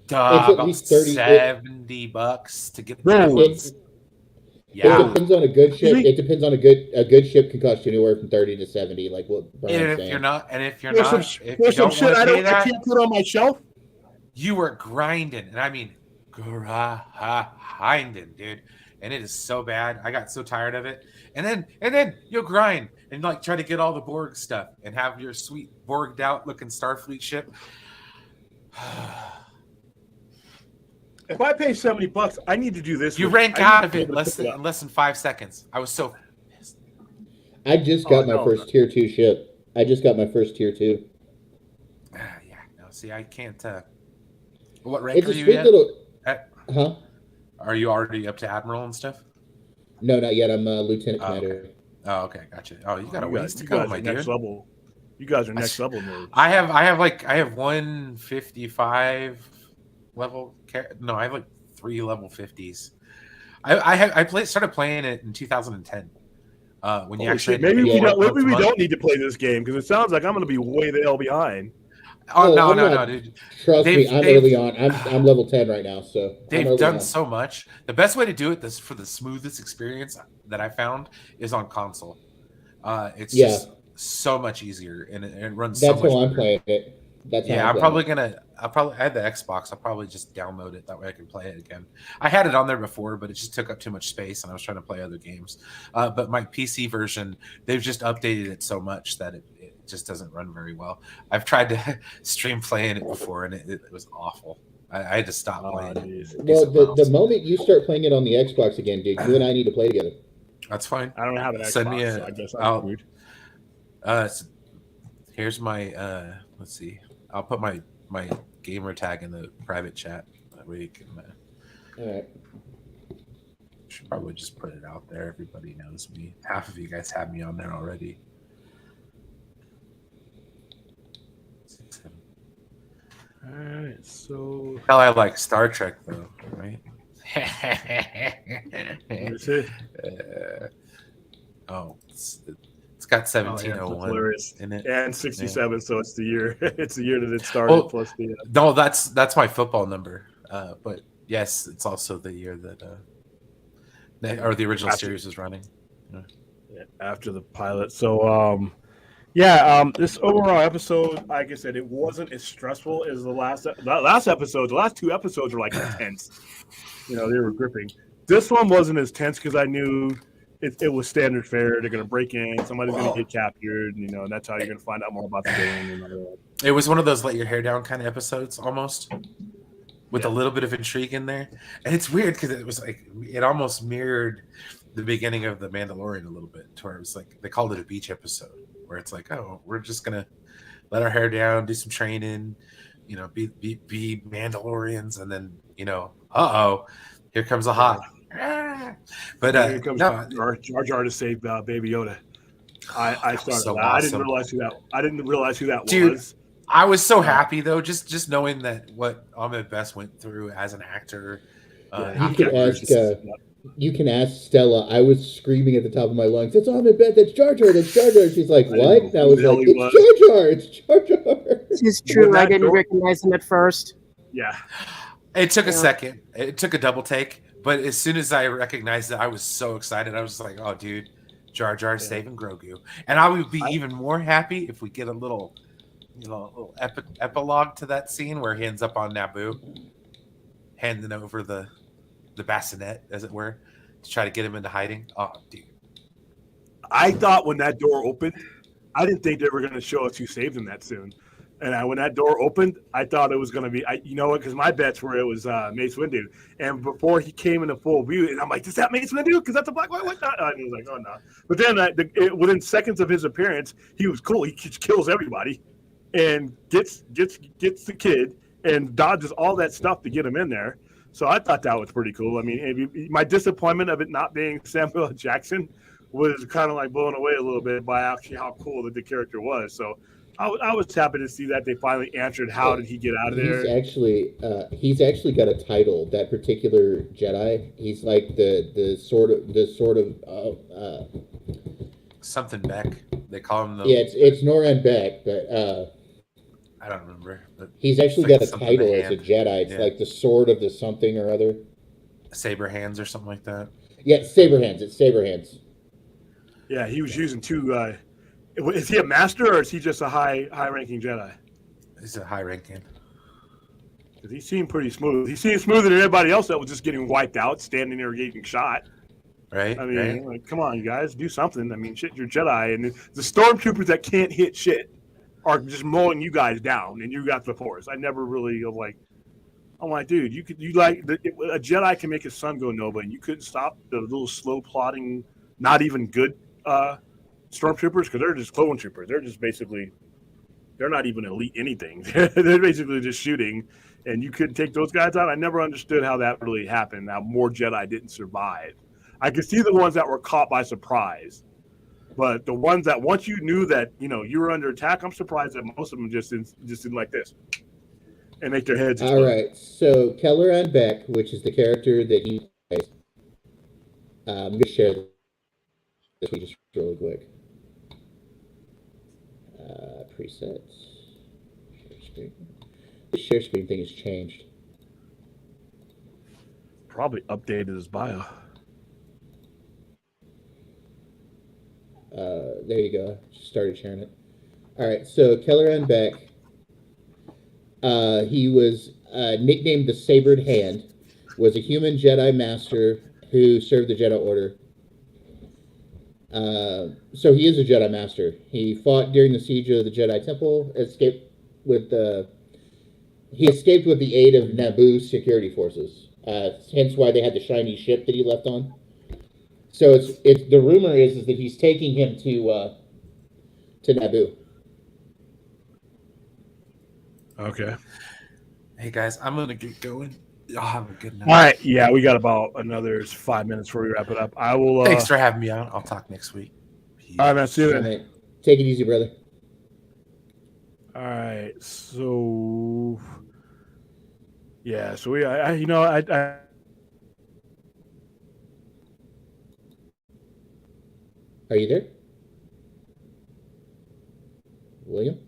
Speaker 2: About $70 to get the
Speaker 3: Yeah, it depends on a good ship. It depends on a good ship can cost you anywhere from 30 to 70. Like what Brian's saying.
Speaker 2: If you don't
Speaker 1: I can't put on my shelf.
Speaker 2: You were grinding, and I mean grinding, dude. And it is so bad. I got so tired of it. And then you'll grind and like try to get all the Borg stuff and have your sweet Borged out looking Starfleet ship.
Speaker 1: If I pay $70, I need to do this.
Speaker 2: You rank out of it in less than 5 seconds. I was so pissed.
Speaker 3: I just got my first tier 2 ship. I just got my first tier 2.
Speaker 2: See, I can't. What rank are you at?
Speaker 3: Huh?
Speaker 2: Are you already up to Admiral and stuff?
Speaker 3: No, not yet. I'm a Lieutenant Commander.
Speaker 2: Okay, gotcha. Oh, you got a ways to go, my dude.
Speaker 1: Next level. You guys are next level nerds.
Speaker 2: I have 155 level. No, I have like 3 level 50s. I started playing it in 2010. When you actually
Speaker 1: maybe we don't need to play this game because it sounds like I'm going to be way the hell behind.
Speaker 2: Oh no, dude!
Speaker 3: Trust me, I'm early on. I'm level 10 right now, so
Speaker 2: they've done so much. The best way to do it, for the smoothest experience that I found, is on console. It's just so much easier, and it runs.
Speaker 3: That's
Speaker 2: so much
Speaker 3: how I'm
Speaker 2: better.
Speaker 3: Playing it. That's how
Speaker 2: I had the Xbox. I'll probably just download it that way I can play it again. I had it on there before, but it just took up too much space, and I was trying to play other games. But my PC version, they've just updated it so much that it just doesn't run very well. I've tried to stream playing it before, and it was awful. I had to stop playing it.
Speaker 3: Well, the moment you start playing it on the Xbox again, dude, you and I need to play together.
Speaker 2: That's fine.
Speaker 1: I don't have an Xbox.
Speaker 2: Send me
Speaker 1: so I guess I'm weird.
Speaker 2: Here's my. Let's see. I'll put my gamer tag in the private chat. That way you can.
Speaker 3: All right.
Speaker 2: Should probably just put it out there. Everybody knows me. Half of you guys have me on there already.
Speaker 1: All right, so
Speaker 2: Hell, I like Star Trek though, right?
Speaker 1: let me see.
Speaker 2: It's got
Speaker 1: Oh, yeah, that's
Speaker 2: 1701
Speaker 1: hilarious.
Speaker 2: in it.
Speaker 1: And 67, so it's the year. It's the year that it started.
Speaker 2: Well,
Speaker 1: plus the
Speaker 2: no, that's my football number. But yes, it's also the year that or the original series is running.
Speaker 1: after the pilot. So this overall episode, like I said, it wasn't as stressful as the last episode. The last two episodes were like intense. They were gripping. This one wasn't as tense because I knew it was standard fare. They're going to break in. Somebody's going to get captured. And that's how you're going to find out more about the game. And all that.
Speaker 2: It was one of those let your hair down kind of episodes, almost, with a little bit of intrigue in there. And it's weird because it was like it almost mirrored the beginning of The Mandalorian a little bit, to where it was like they called it a beach episode, where it's like, oh, we're just gonna let our hair down, do some training, be Mandalorians, and then here comes a hot. But
Speaker 1: here comes Jar Jar to save Baby Yoda. I started.
Speaker 2: So
Speaker 1: I
Speaker 2: awesome.
Speaker 1: I didn't realize who that
Speaker 2: Dude,
Speaker 1: was.
Speaker 2: I was so happy though, just knowing that what Ahmed Best went through as an actor.
Speaker 3: You can ask Stella. I was screaming at the top of my lungs. That's Ahmed Best. That's Jar Jar. That's Jar Jar. She's like, what? And I was like, it's Jar Jar. It's Jar Jar.
Speaker 4: This is true. I didn't recognize him at first.
Speaker 1: Yeah.
Speaker 2: It took a second. It took a double take. But as soon as I recognized it, I was so excited. I was just like, oh, dude, Jar Jar saving Grogu. And I would be even more happy if we get a little epilogue to that scene where he ends up on Naboo, handing over the bassinet, as it were, to try to get him into hiding. Oh, dude.
Speaker 1: I thought when that door opened, I didn't think they were going to show us who saved him that soon. And when that door opened, I thought it was going to be, because my bets were it was Mace Windu. And before he came into full view, and I'm like, is that Mace Windu? Because that's a black white. And he was like, oh, no. But then within seconds of his appearance, he was cool. He just kills everybody and gets the kid and dodges all that stuff to get him in there. So I thought that was pretty cool. I mean, my disappointment of it not being Samuel L. Jackson was kind of like blown away a little bit by actually how cool that the character was. So I was happy to see that they finally answered how did he get out of there.
Speaker 3: He's actually got a title. That particular Jedi, he's like the sort of
Speaker 2: something Beck. They call him
Speaker 3: it's Noran Beck, but
Speaker 2: I don't remember. But
Speaker 3: he's actually got a title as a Jedi. It's like the sword of the something or other.
Speaker 2: Saber hands or something like that.
Speaker 3: Yeah, saber hands. It's saber hands.
Speaker 1: Yeah, he was using two. Is he a master or is he just a high-ranking Jedi?
Speaker 2: He's a high-ranking.
Speaker 1: Because he seemed pretty smooth. He seemed smoother than everybody else that was just getting wiped out, standing there getting shot.
Speaker 2: Right.
Speaker 1: I mean, like, come on, you guys, do something. I mean, shit, you're Jedi, and the stormtroopers that can't hit shit are just mowing you guys down, and you got the Force. I never really I'm like, dude, a Jedi can make his son go nova, and you couldn't stop the little slow plotting, not even good stormtroopers, because they're just clone troopers. They're just basically, they're not even elite anything. They're basically just shooting, and you couldn't take those guys out. I never understood how that really happened. How more Jedi didn't survive. I could see the ones that were caught by surprise, but the ones that once you knew that you were under attack, I'm surprised that most of them just did like this and make their heads explode.
Speaker 3: All right, so Kelleran Beck, which is the character that he plays, I'm going to share this just really quick. Presets. Share screen. The share screen thing has changed.
Speaker 1: Probably updated his bio.
Speaker 3: There you go. Just started sharing it. All right, so Kelleran Beck. He was nicknamed the Sabered Hand. Was a human Jedi Master who served the Jedi Order. So he is a Jedi Master. He fought during the siege of the Jedi Temple. Escaped with the aid of Naboo security forces. Hence why they had the shiny ship that he left on. So it's the rumor is that he's taking him to Naboo.
Speaker 1: Okay.
Speaker 2: Hey guys, I'm gonna get going. Y'all have a good night.
Speaker 1: All right. Yeah, we got about another 5 minutes before we wrap it up. I will.
Speaker 2: Thanks for having me on. I'll talk next week.
Speaker 1: Peace. All right, man. See you then.
Speaker 3: Take it easy, brother.
Speaker 1: All right. So Yeah, so I
Speaker 3: Are you there, William?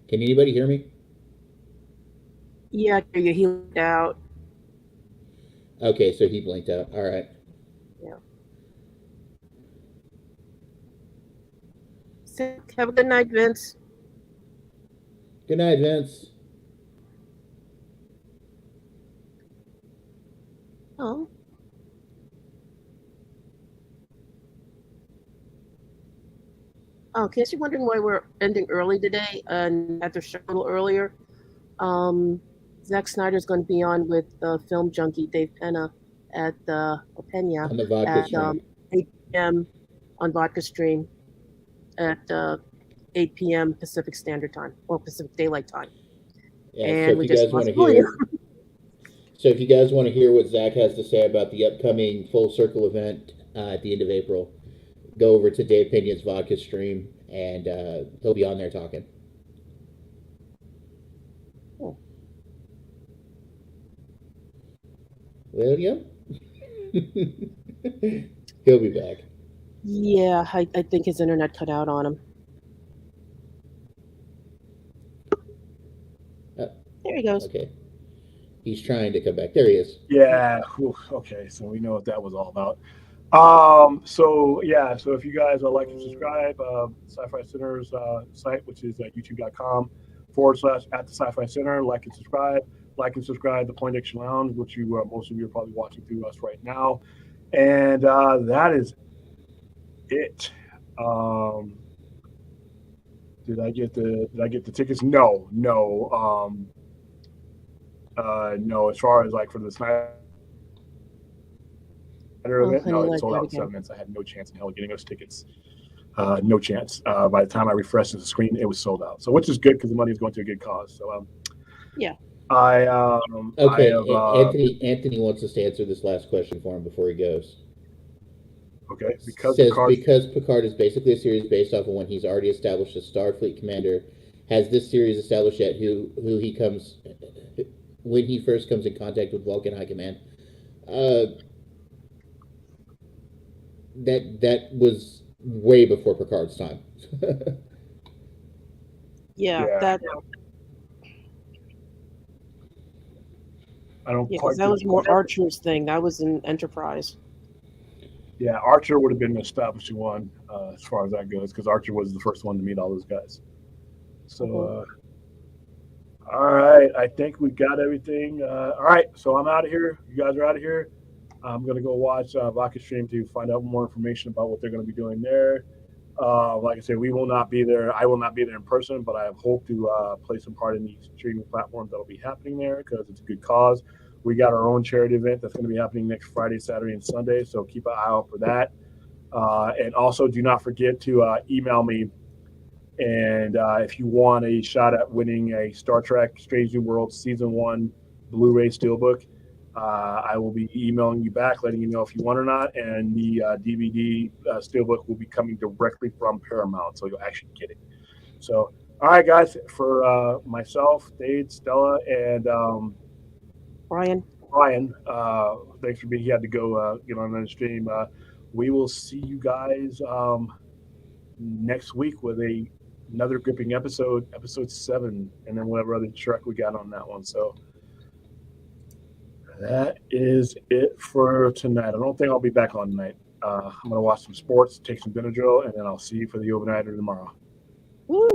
Speaker 3: Can anybody hear me?
Speaker 4: Yeah, you healed out.
Speaker 3: Okay, so he blinked out. All right.
Speaker 4: Yeah. So, have a good night, Vince.
Speaker 3: Good night, Vince.
Speaker 4: Oh. Oh, in case you're wondering why we're ending early today and had to show a little earlier, Zack Snyder's going to be on with film junkie Dave Penna at Pena
Speaker 3: On the vodka
Speaker 4: at
Speaker 3: stream.
Speaker 4: 8 p.m. on Vodka Stream at 8 p.m. Pacific Standard Time or Pacific Daylight Time.
Speaker 3: Yeah,
Speaker 4: And
Speaker 3: so if
Speaker 4: we
Speaker 3: you
Speaker 4: just
Speaker 3: guys want to
Speaker 4: lost William.
Speaker 3: hear what Zach has to say about the upcoming Full Circle event at the end of April, go over to Dave Pena's vodka stream, and he'll be on there talking.
Speaker 4: Oh.
Speaker 3: William? He'll be back.
Speaker 4: Yeah, I think his internet cut out on him. There he goes.
Speaker 3: Okay. He's trying to come back. There he is.
Speaker 1: Yeah. Whew, okay. So we know what that was all about. So if you guys like and subscribe, Sci-Fi Center's site, which is youtube.com/at the Sci-Fi Center, like and subscribe. Like and subscribe to Point Action Lounge, which most of you are probably watching through us right now. And that is it. Did I get the tickets? No. No. As far as like for the Snyder event, no, it sold out in 7 minutes. I had no chance in hell of getting those tickets. No chance. By the time I refreshed the screen, it was sold out. So which is good because the money is going to a good cause. So
Speaker 4: yeah.
Speaker 3: Anthony wants us to answer this last question for him before he goes.
Speaker 1: Okay,
Speaker 3: because Picard is basically a series based off of when he's already established a Starfleet commander. Has this series established yet who he comes when he first comes in contact with Vulcan High Command? That was way before Picard's time.
Speaker 4: That.
Speaker 1: I don't.
Speaker 4: Yeah, because that was more Archer's thing. That was an Enterprise.
Speaker 1: Yeah, Archer would have been an establishing one as far as that goes, because Archer was the first one to meet all those guys. So, all right, I think we got everything. All right, so I'm out of here. You guys are out of here. I'm gonna go watch Vodka Stream to find out more information about what they're gonna be doing there. Like I said, we will not be there. I will not be there in person, but I hope to play some part in the streaming platforms that'll be happening there because it's a good cause. We got our own charity event that's going to be happening next Friday, Saturday, and Sunday, so keep an eye out for that. And also, do not forget to email me. And if you want a shot at winning a Star Trek Strange New Worlds Season 1 Blu Ray Steelbook, I will be emailing you back, letting you know if you want or not. And the DVD Steelbook will be coming directly from Paramount, so you'll actually get it. So, all right, guys, for myself, Dave, Stella, and
Speaker 4: Brian,
Speaker 1: thanks for being. He had to go get on another stream. We will see you guys next week with another gripping episode 7, and then whatever other Trek we got on that one. So that is it for tonight. I don't think I'll be back on tonight. I'm gonna watch some sports, take some Benadryl, and then I'll see you for the overnighter tomorrow.
Speaker 4: Woo.